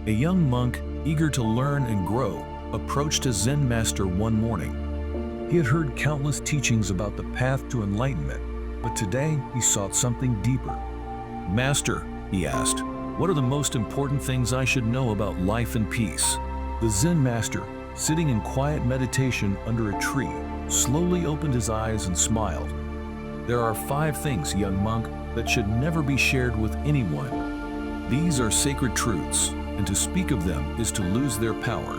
A young monk, eager to learn and grow, approached his Zen master one morning. He had heard countless teachings about the path to enlightenment, but today he sought something deeper. "Master," he asked, "what are the most important things I should know about life and peace?" The Zen master, sitting in quiet meditation under a tree, slowly opened his eyes and smiled. "There are 5 things, young monk, that should never be shared with anyone. These are sacred truths, and to speak of them is to lose their power."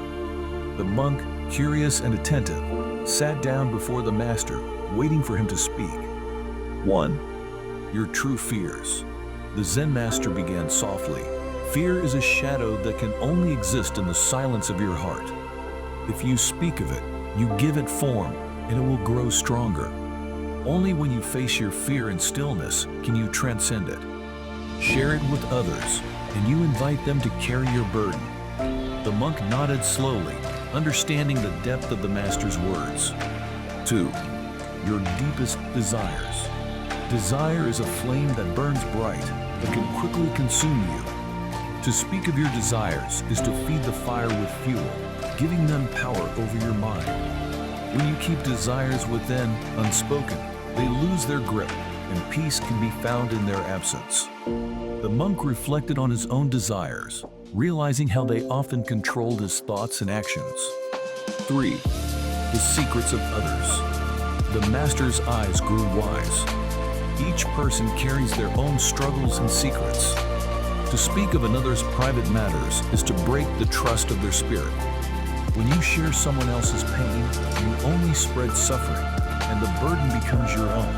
The monk, curious and attentive, sat down before the master, waiting for him to speak. 1. Your true fears. The Zen master began softly. "Fear is a shadow that can only exist in the silence of your heart. If you speak of it, you give it form, and it will grow stronger. Only when you face your fear in stillness can you transcend it. Share it with others, and you invite them to carry your burden." The monk nodded slowly, understanding the depth of the master's words. 2. Your deepest desires. Desire is a flame that burns bright, but can quickly consume you. To speak of your desires is to feed the fire with fuel, giving them power over your mind. When you keep desires within, unspoken, they lose their grip, and peace can be found in their absence. The monk reflected on his own desires, realizing how they often controlled his thoughts and actions. 3. The secrets of others. The master's eyes grew wise. Each person carries their own struggles and secrets. To speak of another's private matters is to break the trust of their spirit. When you share someone else's pain, you only spread suffering, and the burden becomes your own.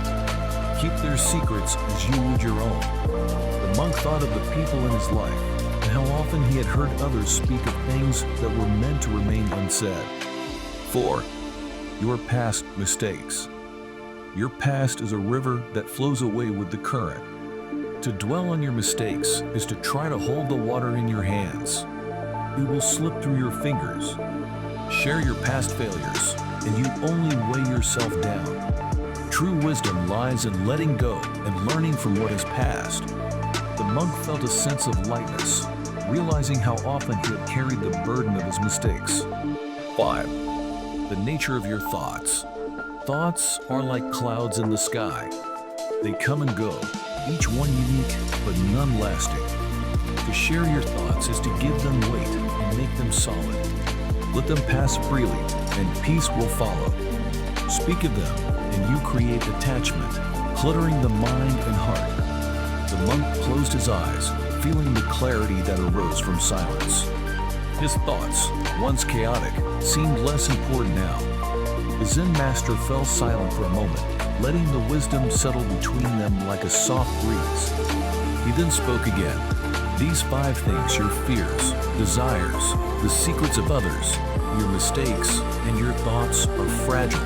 Keep their secrets as you would your own. The monk thought of the people in his life, and how often he had heard others speak of things that were meant to remain unsaid. 4. Your past mistakes. Your past is a river that flows away with the current. To dwell on your mistakes is to try to hold the water in your hands. It will slip through your fingers. Share your past failures, and you only weigh yourself down. True wisdom lies in letting go and learning from what has passed. The monk felt a sense of lightness, realizing how often he had carried the burden of his mistakes. 5. The nature of your thoughts. Thoughts are like clouds in the sky. They come and go, each one unique but none lasting. To share your thoughts is to give them weight and make them solid. Let them pass freely, and peace will follow. Speak of them, and you create attachment, cluttering the mind and heart. The monk closed his eyes, feeling the clarity that arose from silence. His thoughts, once chaotic, seemed less important now. The Zen master fell silent for a moment, letting the wisdom settle between them like a soft breeze. He then spoke again. "These 5 things, your fears, desires, the secrets of others, your mistakes, and your thoughts are fragile.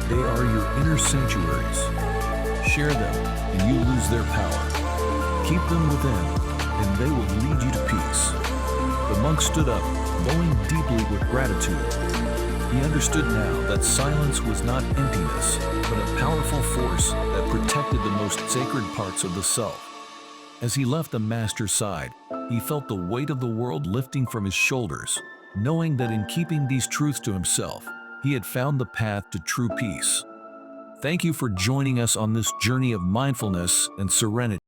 They are your inner sanctuaries. Share them, and you lose their power. Keep them within, and they will lead you to peace." The monk stood up, glowing deeply with gratitude. He understood now that silence was not emptiness, but a powerful force that protected the most sacred parts of the self. As he left the master's side, he felt the weight of the world lifting from his shoulders, knowing that in keeping these truths to himself, he had found the path to true peace. Thank you for joining us on this journey of mindfulness and serenity.